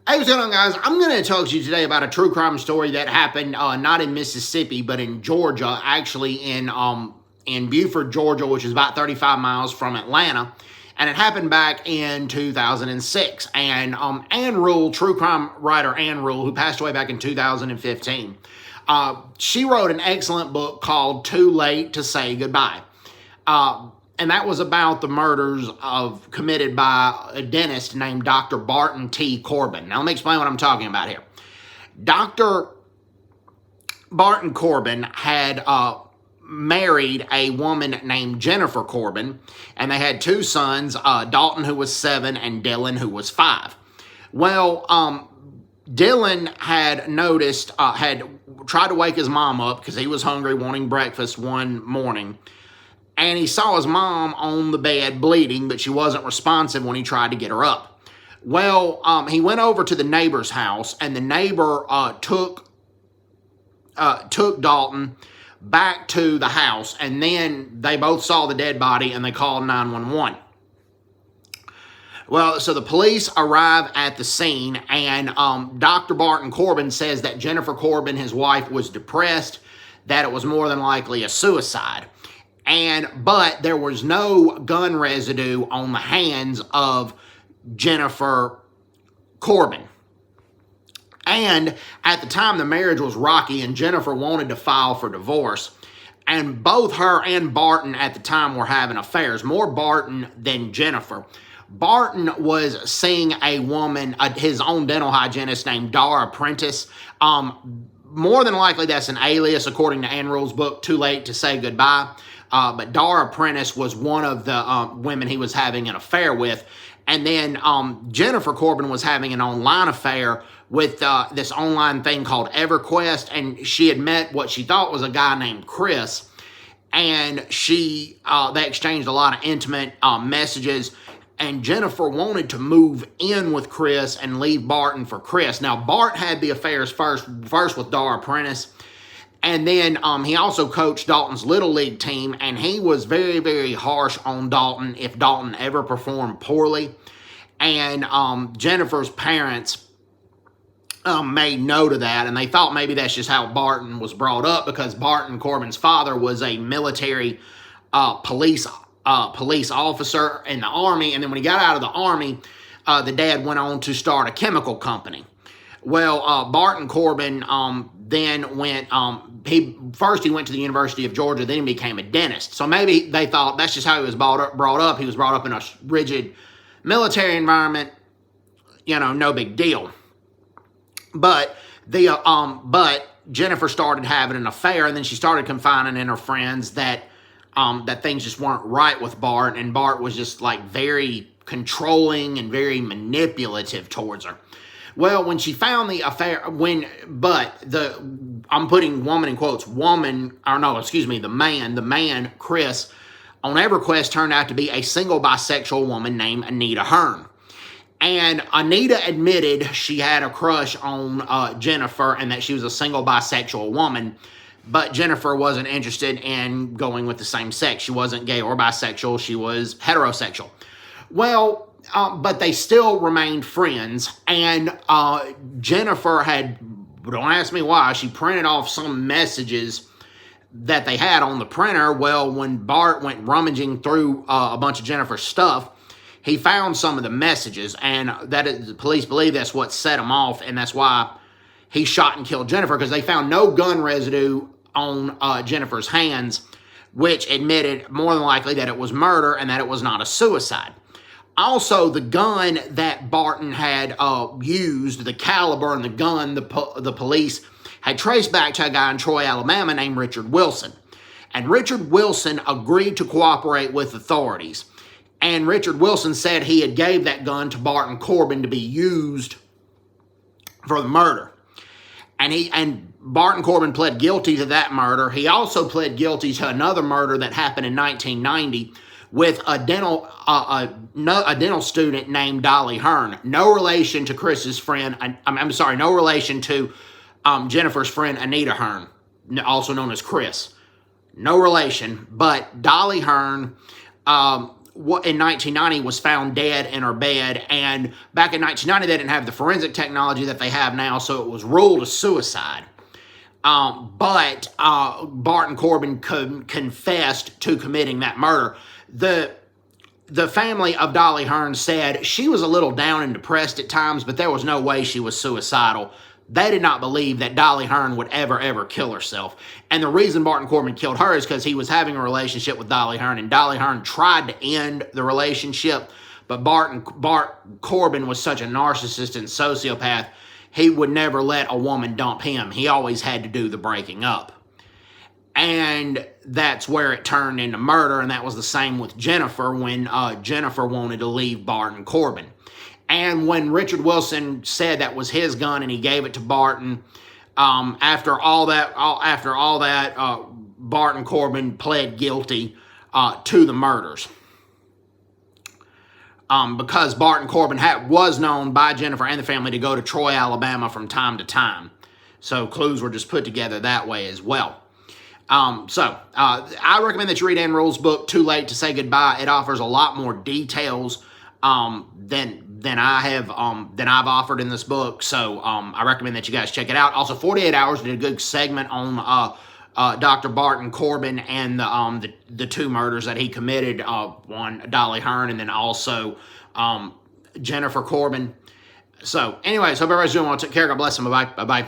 Hey, what's going on, guys? I'm going to talk to you today about a true crime story that happened not in Mississippi, but in Georgia, actually in Beaufort, Georgia, which is about 35 miles from Atlanta. And it happened back in 2006. And Ann Rule, true crime writer Ann Rule, who passed away back in 2015, she wrote an excellent book called Too Late to Say Goodbye. And that was about the murders committed by a dentist named Dr. Barton T Corbin. Now, let me explain what I'm talking about here. Dr. Barton Corbin had married a woman named Jennifer Corbin, and they had two sons, Dalton, who was 7, and Dylan, who was 5. Well, Dylan had noticed, had tried to wake his mom up because he was hungry, wanting breakfast one morning. And he saw his mom on the bed bleeding, but she wasn't responsive when he tried to get her up. Well, he went over to the neighbor's house, and the neighbor took Dalton back to the house, and then they both saw the dead body, and they called 911. Well, so the police arrive at the scene, and Dr. Barton Corbin says that Jennifer Corbin, his wife, was depressed, that it was more than likely a suicide. But there was no gun residue on the hands of Jennifer Corbin. And at the time, the marriage was rocky, and Jennifer wanted to file for divorce. And both her and Barton at the time were having affairs, more Barton than Jennifer. Barton was seeing a woman, his own dental hygienist named Dara Prentice. More than likely, that's an alias, according to Ann Rule's book, Too Late to Say Goodbye. But Dara Prentice was one of the women he was having an affair with. And then Jennifer Corbin was having an online affair with this online thing called EverQuest. And she had met what she thought was a guy named Chris. And they exchanged a lot of intimate messages. And Jennifer wanted to move in with Chris and leave Barton for Chris. Now, Bart had the affairs first with Dara Prentice. And then he also coached Dalton's Little League team, and he was very, very harsh on Dalton if Dalton ever performed poorly. And Jennifer's parents made note of that, and they thought maybe that's just how Barton was brought up, because Barton Corbin's father was a military police officer in the Army, and then when he got out of the Army, the dad went on to start a chemical company. Well, Barton Corbin then went, he went to the University of Georgia, then he became a dentist. So maybe they thought that's just how he was brought up. He was brought up in a rigid military environment, no big deal. But Jennifer started having an affair, and then she started confiding in her friends that things just weren't right with Bart, and Bart was just like very controlling and very manipulative towards her. Well, when she found the affair, I'm putting woman in quotes, the man, Chris, on EverQuest turned out to be a single bisexual woman named Anita Hearn. And Anita admitted she had a crush on Jennifer and that she was a single bisexual woman, but Jennifer wasn't interested in going with the same sex. She wasn't gay or bisexual. She was heterosexual. Well, but they still remained friends, and Jennifer don't ask me why, she printed off some messages that they had on the printer. Well, when Bart went rummaging through a bunch of Jennifer's stuff, he found some of the messages, and the police believe that's what set him off, and that's why he shot and killed Jennifer, because they found no gun residue on Jennifer's hands, which admitted more than likely that it was murder and that it was not a suicide. Also, the gun that Barton had used, the caliber and the gun, the police had traced back to a guy in Troy, Alabama named Richard Wilson. And Richard Wilson agreed to cooperate with authorities. And Richard Wilson said he had gave that gun to Barton Corbin to be used for the murder. And Barton Corbin pled guilty to that murder. He also pled guilty to another murder that happened in 1990 with a dental student named Dolly Hearn. No relation to Chris's friend. No relation to Jennifer's friend Anita Hearn, also known as Chris. No relation. But Dolly Hearn in 1990 was found dead in her bed, and back in 1990 they didn't have the forensic technology that they have now, so it was ruled a suicide. But Barton Corbin confessed to committing that murder. The family of Dolly Hearn said she was a little down and depressed at times, but there was no way she was suicidal. They did not believe that Dolly Hearn would ever kill herself. And the reason Barton Corbin killed her is because he was having a relationship with Dolly Hearn, and Dolly Hearn tried to end the relationship, but Barton Corbin was such a narcissist and sociopath, he would never let a woman dump him. He always had to do the breaking up. And that's where it turned into murder, and that was the same with Jennifer when Jennifer wanted to leave Barton Corbin. And when Richard Wilson said that was his gun and he gave it to Barton, after all that, Barton Corbin pled guilty to the murders. Because Barton Corbin was known by Jennifer and the family to go to Troy, Alabama from time to time. So clues were just put together that way as well. I recommend that you read Ann Rule's book, Too Late to Say Goodbye. It offers a lot more details than I've offered in this book. So I recommend that you guys check it out. Also, 48 Hours did a good segment on Dr. Barton Corbin and the two murders that he committed, one Dolly Hearn and then also Jennifer Corbin. So anyways, hope everybody's doing well. Take care. God bless them. Bye-bye. Bye-bye.